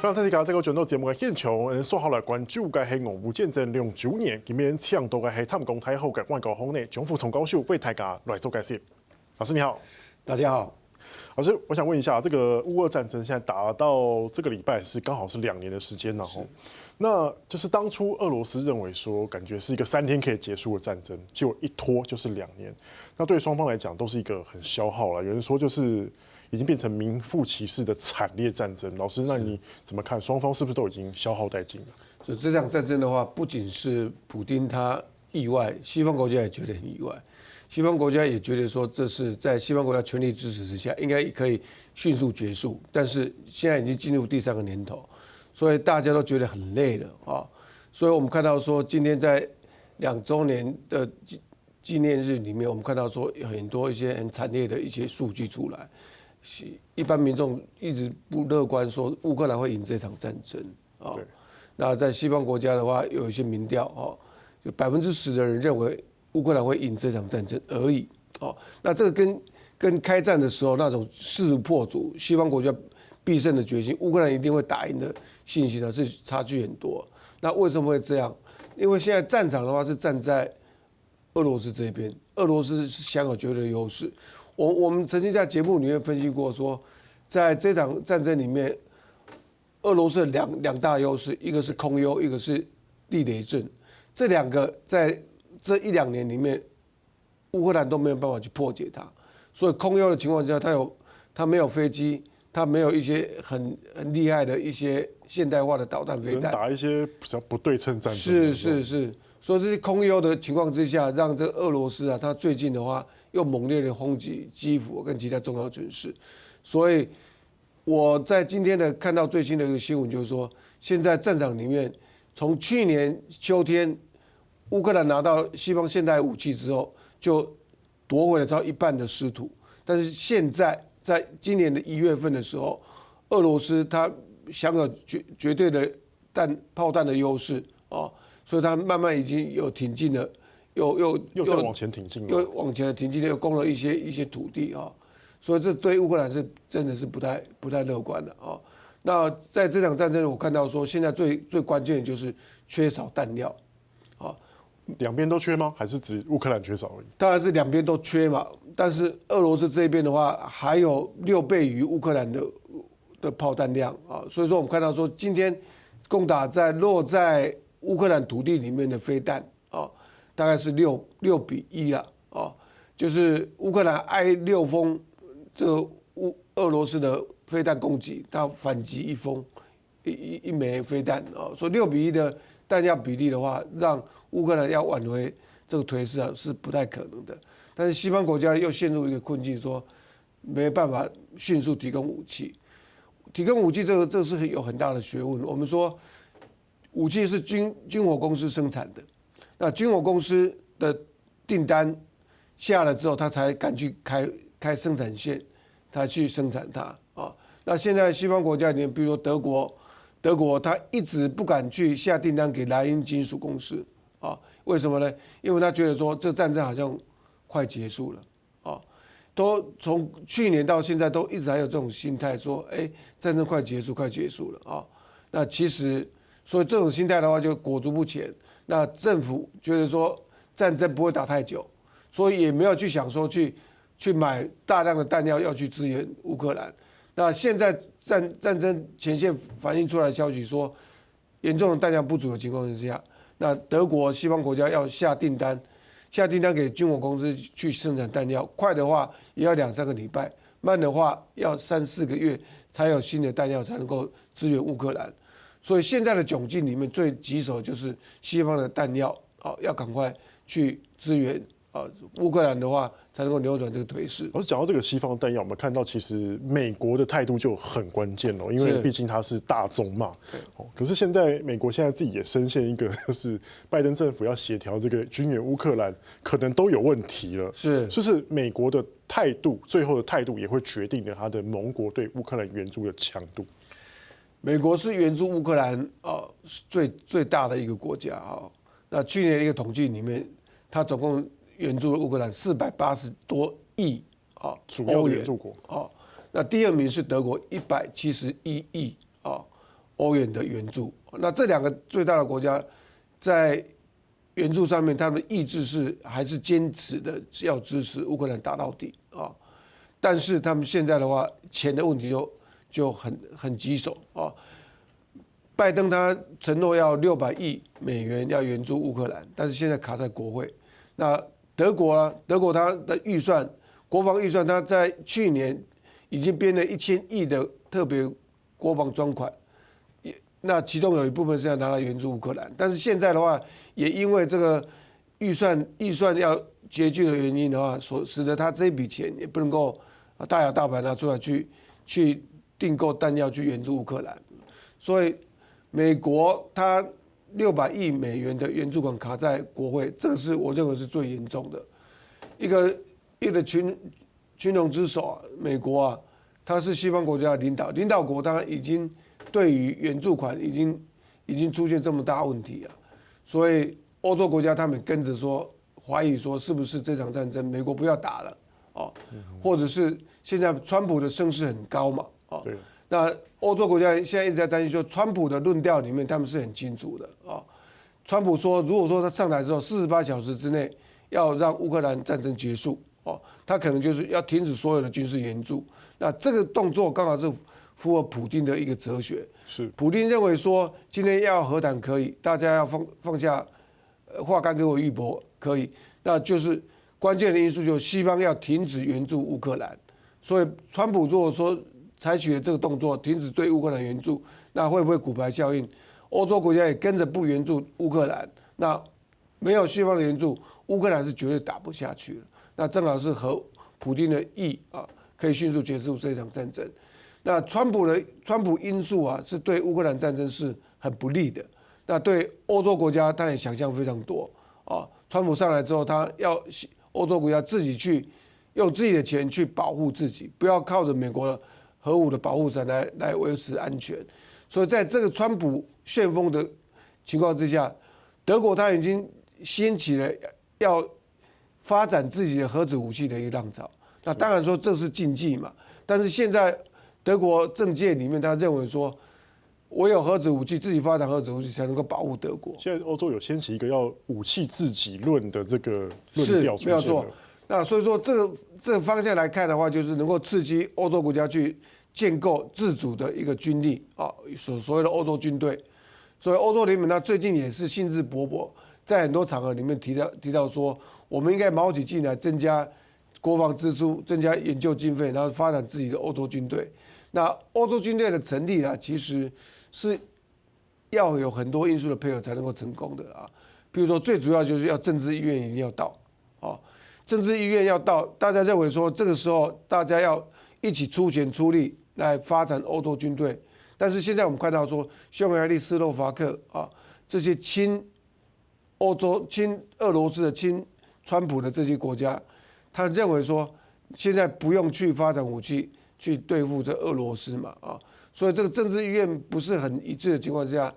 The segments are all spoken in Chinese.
刚才这个转到节目嘅现场，说好来关注嘅系俄乌战争09年，今年抢到嘅系探公太后嘅外交方呢，蒋福从教授为大家来做解释。老师你好，大家好。老师，我想问一下，这个乌俄战争现在打到这个礼拜是刚好是2年的时间了吼。那就是当初俄罗斯认为说，感觉是一个3天可以结束的战争，结果一拖就是2年。那对双方来讲都是一个很消耗了。有人说就是已经变成名副其实的惨烈战争。老师，那你怎么看？双方是不是都已经消耗殆尽了？所以这场战争的话，不仅是普丁他意外，西方国家也觉得很意外。西方国家也觉得说，这是在西方国家全力支持之下，应该也可以迅速结束。但是现在已经进入第3个年头，所以大家都觉得很累了啊。所以我们看到说，今天在2周年的纪念日里面，我们看到说有很多一些很惨烈的一些数据出来。一般民众一直不乐观，说乌克兰会赢这场战争啊。那在西方国家的话，有一些民调啊，有10%的人认为乌克兰会赢这场战争而已。哦，那这个跟开战的时候那种势如破竹、西方国家必胜的决心，乌克兰一定会打赢的信心呢，是差距很多。那为什么会这样？因为现在战场的话是站在俄罗斯这边，俄罗斯是享有绝对的优势。我们曾经在节目里面分析过说，在这场战争里面，俄罗斯的两大优势，一个是空优，一个是地雷阵。这2个在这1-2年里面，乌克兰都没有办法去破解它。所以空优的情况下，它没有飞机，它没有一些很厉害的一些现代化的导弹飞弹，只能打一些比较不对称战争。是。所以这些空优的情况之下，让这俄罗斯啊，它最近的话又猛烈的轰击基辅跟其他重要城市。所以我在今天的看到最新的一个新闻，就是说，现在战场里面，从去年秋天乌克兰拿到西方现代武器之后，就夺回了超1半的失土。但是现在在今年的1月份的时候，俄罗斯它享有绝对的炮弹的优势啊，所以它慢慢已经有挺进了，又在往前挺进了，又往前挺进了，又攻了一些土地啊，所以这对乌克兰是真的是不太乐观的啊。那在这场战争，我看到说现在最关键的就是缺少弹药。两边都缺吗？还是指乌克兰缺少而已？当然是两边都缺嘛，但是俄罗斯这边的话，还有6倍于乌克兰的炮弹量啊，所以说我们看到说，今天攻打落在乌克兰土地里面的飞弹啊，大概是6-1了啊，就是乌克兰挨6封这个俄罗斯的飞弹攻击，它反击1封一枚飞弹啊，所以6-1的弹药比例的话，让乌克兰要挽回这个颓势啊是不太可能的。但是西方国家又陷入一个困境，说没办法迅速提供武器。提供武器这个是有很大的学问。我们说武器是军火公司生产的，那军火公司的订单下了之后，他才敢去开生产线，他去生产它啊。那现在西方国家里面，比如说德国他一直不敢去下订单给莱茵金属公司啊，为什么呢？因为他觉得说这战争好像快结束了啊，都从去年到现在都一直还有这种心态，说战争快结束了啊。那其实所以这种心态的话就裹足不前。那政府觉得说战争不会打太久，所以也没有去想说去买大量的弹药要去支援乌克兰。那现在战争前线反映出来的消息说，严重的弹药不足的情况之下，那德国西方国家要下订单给军火公司去生产弹药，快的话也要2-3个礼拜，慢的话要3-4个月才有新的弹药才能够支援乌克兰。所以现在的窘境里面最棘手就是西方的弹药要赶快去支援乌克兰的话，才能够扭转这个颓势。老师讲到这个西方的弹药，我们看到其实美国的态度就很关键因为毕竟它是大宗嘛。可是现在美国现在自己也深陷一个，就是拜登政府要协调这个军援乌克兰，可能都有问题了。就是美国的态度，最后的态度也会决定了他的盟国对乌克兰援助的强度。美国是援助乌克兰最大的一个国家那去年的一个统计里面，它总共援助了乌克兰480多亿主要援助国那第2名是德国171亿欧元的援助。那这两个最大的国家在援助上面，他们的意志还是坚持的要支持乌克兰打到底啊。但是他们现在的话，钱的问题就很棘手啊。拜登他承诺要$600亿要援助乌克兰，但是现在卡在国会。那德国啊，德国它的预算，国防预算，它在去年已经编了1000亿的特别国防专款，那其中有一部分是要拿来援助乌克兰。但是现在的话，也因为这个预算要拮据的原因的话，使得他这笔钱也不能够大摇大摆拿出来去订购弹药去援助乌克兰，所以美国它$600亿的援助款卡在国会，这个是我认为是最严重的。一个群龙之首啊，美国啊，它是西方国家的领导国，它已经对于援助款已经出现这么大问题啊，所以欧洲国家他们跟着说怀疑说是不是这场战争美国不要打了哦，或者是现在川普的声势很高嘛哦。那欧洲国家现在一直在担心说，川普的论调里面他们是很清楚的啊。川普说，如果说他上台之后48小时之内要让乌克兰战争结束哦，他可能就是要停止所有的军事援助。那这个动作刚好是符合普丁的一个哲学。是，普丁认为说，今天要和谈可以，大家要放下话干给我一搏可以，那就是关键的因素就是西方要停止援助乌克兰。所以川普如果说采取了这个动作，停止对乌克兰援助，那会不会骨牌效应？欧洲国家也跟着不援助乌克兰，那没有西方的援助，乌克兰是绝对打不下去了。那正好是合普丁的意啊，可以迅速结束这场战争。那川普因素啊，是对乌克兰战争是很不利的。那对欧洲国家，他也想象非常多啊。川普上来之后，他要欧洲国家自己去用自己的钱去保护自己，不要靠着美国的核武的保护伞来维持安全。所以在这个川普旋风的情况之下，德国他已经掀起了要发展自己的核子武器的一个浪潮。那当然说这是禁忌嘛，但是现在德国政界里面他认为说，唯有核子武器，自己发展核子武器才能够保护德国。现在欧洲有掀起一个要武器自给论的这个论调出现了。没有错。那所以说这个方向来看的话，就是能够刺激欧洲国家去建构自主的一个军力啊，所谓的欧洲军队。所以欧洲联盟它最近也是兴致勃勃，在很多场合里面提到说，我们应该卯起劲来增加国防支出，增加研究经费，然后发展自己的欧洲军队。那欧洲军队的成立啊，其实是要有很多因素的配合才能够成功的啊。比如说最主要就是要政治意愿一定要到啊。政治意愿要到，大家认为说这个时候大家要一起出钱出力来发展欧洲军队，但是现在我们看到说，匈牙利、斯洛伐克啊这些亲欧洲、亲俄罗斯的、亲川普的这些国家，他认为说现在不用去发展武器去对付这俄罗斯嘛啊，所以这个政治意愿不是很一致的情况之下，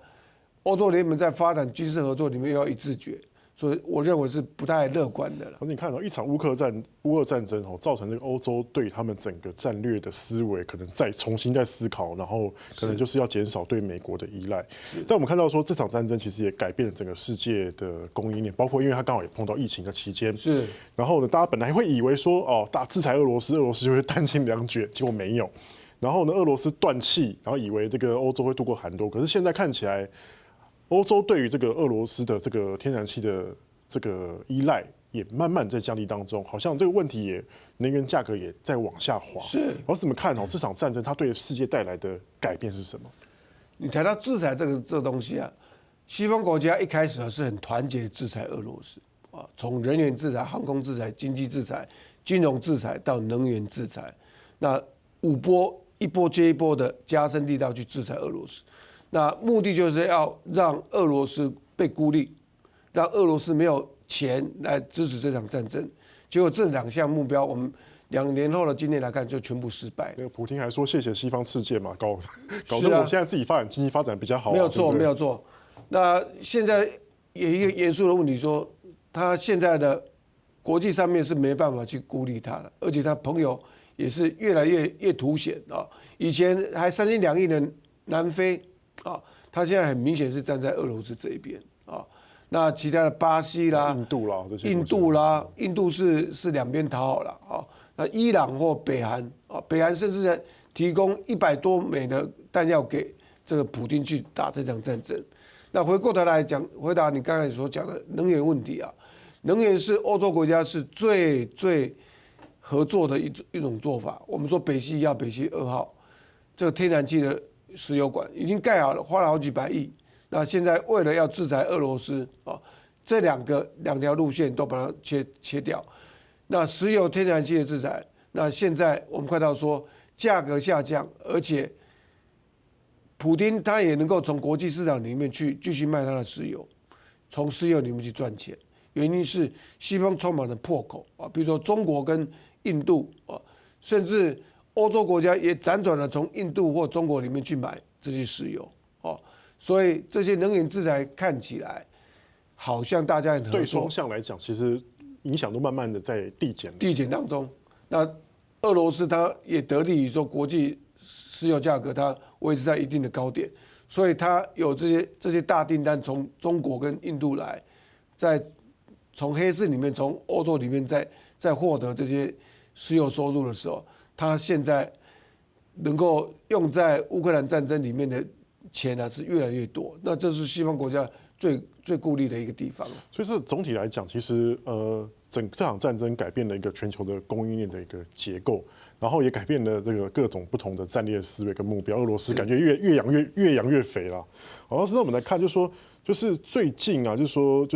欧洲联盟在发展军事合作里面要一致决。所以我认为是不太乐观的了。而且你看到一场乌俄战争哦，造成这个欧洲对他们整个战略的思维可能再重新再思考，然后可能就是要减少对美国的依赖。但我们看到说这场战争其实也改变了整个世界的供应链，包括因为它刚好也碰到疫情的期间。是。然后呢，大家本来会以为说哦，大制裁俄罗斯，俄罗斯就会弹尽粮绝，结果没有。然后呢，俄罗斯断气，然后以为这个欧洲会度过寒冬，可是现在看起来，欧洲对于这个俄罗斯的这个天然气的这个依赖也慢慢在降低当中，好像这个问题也能源价格也在往下滑。是，我怎么看哦？这场战争它对世界带来的改变是什么？你谈到制裁这个东西啊，西方国家一开始是很团结制裁俄罗斯啊，从人员制裁、航空制裁、经济制裁、金融制裁到能源制裁，那一波接一波的加深力道去制裁俄罗斯。那目的就是要让俄罗斯被孤立，让俄罗斯没有钱来支持这场战争。结果这2项目标，我们2年后的今天来看，就全部失败。那个普京还说谢谢西方世界嘛，搞得我现在自己发展经济发展比较好。没有错，没有错。那现在有一个严肃的问题说，他现在的国际上面是没办法去孤立他了，而且他朋友也是越来越凸显啊。以前还3心2意的南非啊，他现在很明显是站在俄罗斯这一边啊。那其他的巴西啦、印度啦这些，印度是两边讨好了啊。那伊朗或北韩啊，北韩甚至提供100多枚的弹药给这个普丁去打这场战争。那回过头来讲，回答你刚才所讲的能源问题啊，能源是欧洲国家是最合作的一种做法。我们说北溪1号、北溪2号，这个天然气的石油管已经盖好了，花了好几百亿。那现在为了要制裁俄罗斯啊，这两条路线都把它切掉。那石油、天然气的制裁，那现在我们看到说价格下降，而且普丁他也能够从国际市场里面去继续卖他的石油，从石油里面去赚钱。原因是西方充满了破口啊，比如说中国跟印度啊，甚至欧洲国家也辗转了从印度或中国里面去买这些石油啊。所以这些能源制裁看起来好像大家很合作，对双向来讲，其实影响都慢慢的在递减当中。那俄罗斯它也得利于说国际石油价格它维持在一定的高点，所以它有这些大订单从中国跟印度来，再从黑市里面从欧洲里面再获得这些石油收入的时候，它现在能够用在乌克兰战争里面的钱呢是越来越多，那这是西方国家最顾虑的一个地方。所以这总体来讲，其实这场战争改变了一个全球的供应链的一个结构，然后也改变了这个各种不同的战略思维跟目标。俄罗斯感觉越养越肥了。好，那我们来看，就是最近啊，就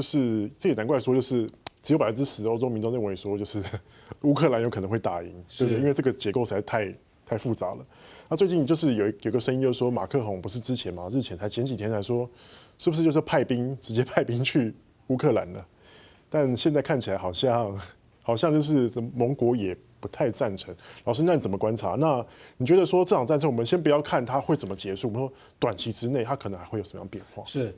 是这也难怪说，就是只有10%欧洲民众认为说，就是乌克兰有可能会打赢，对不对？因为这个结构实在太复杂了。那最近就是有个声音，就是说马克宏不是之前嘛，前几天才说，是不是就是直接派兵去乌克兰了？但现在看起来好像就是盟国也不太赞成。老师，那你怎么观察？那你觉得说这场战争，我们先不要看它会怎么结束，我们说短期之内它可能还会有什么样变化？是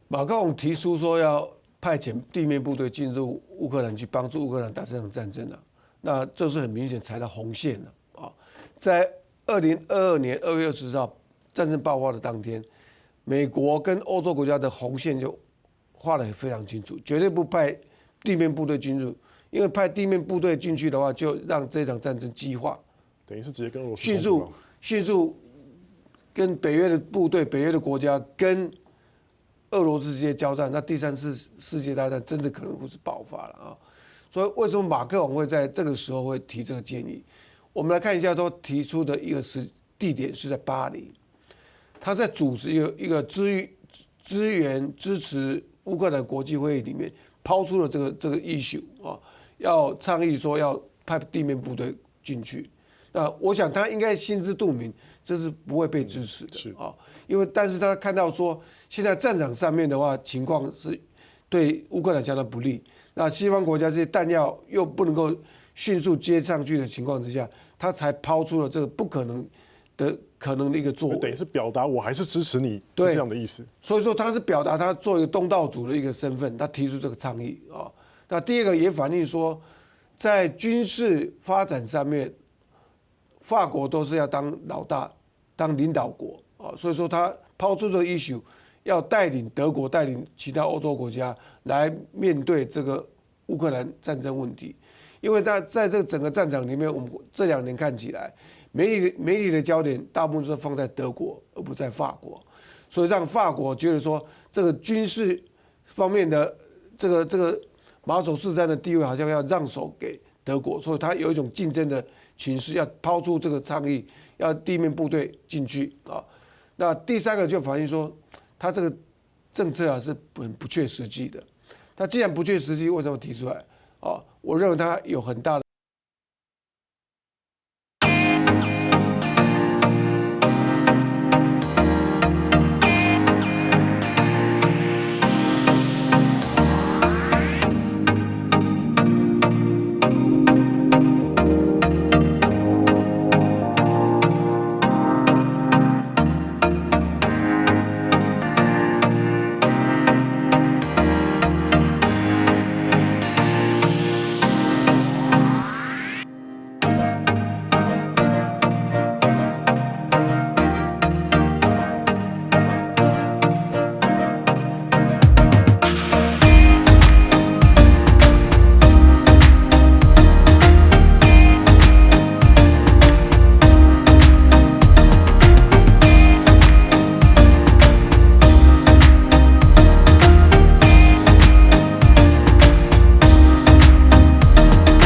马克宏提出说要派遣地面部队进入乌克兰去帮助乌克兰打这场战争了，那这是很明显踩到红线了啊！在2022年2月20号战争爆发的当天，美国跟欧洲国家的红线就画得非常清楚，绝对不派地面部队进入，因为派地面部队进去的话，就让这场战争激化，等于是直接跟俄罗斯迅速跟北约的部队、北约的国家跟俄罗斯之间交战，那第3次世界大战真的可能会是爆发了啊！所以为什么马克宏会在这个时候会提这个建议？我们来看一下，他提出的一个地点是在巴黎，他在主持一个支援支持乌克兰国际会议里面抛出了这个 issue 啊，要倡议说要派地面部队进去。那我想他应该心知肚明，这是不会被支持的啊，但是他看到说现在战场上面的话，情况是对乌克兰相当不利。那西方国家这些弹药又不能够迅速接上去的情况之下，他才抛出了这个不可能的一个作为，等于是表达我还是支持你，是这样的意思。所以说他是表达他作为东道主的一个身份，他提出这个倡议啊。那第二个也反映说，在军事发展上面，法国都是要当老大、当领导国啊，所以说他抛出这个 issue， 要带领德国、带领其他欧洲国家来面对这个乌克兰战争问题。因为在这个整个战场里面，我们这2年看起来，媒体的焦点大部分是放在德国，而不在法国，所以让法国觉得说，这个军事方面的这个马首是瞻的地位，好像要让手给德国，所以他有一种竞争的情势，要抛出这个倡议，要地面部队进去啊。那第3个就反映说，他这个政策是很不切实际的。他既然不切实际，为什么提出来啊？我认为他有很大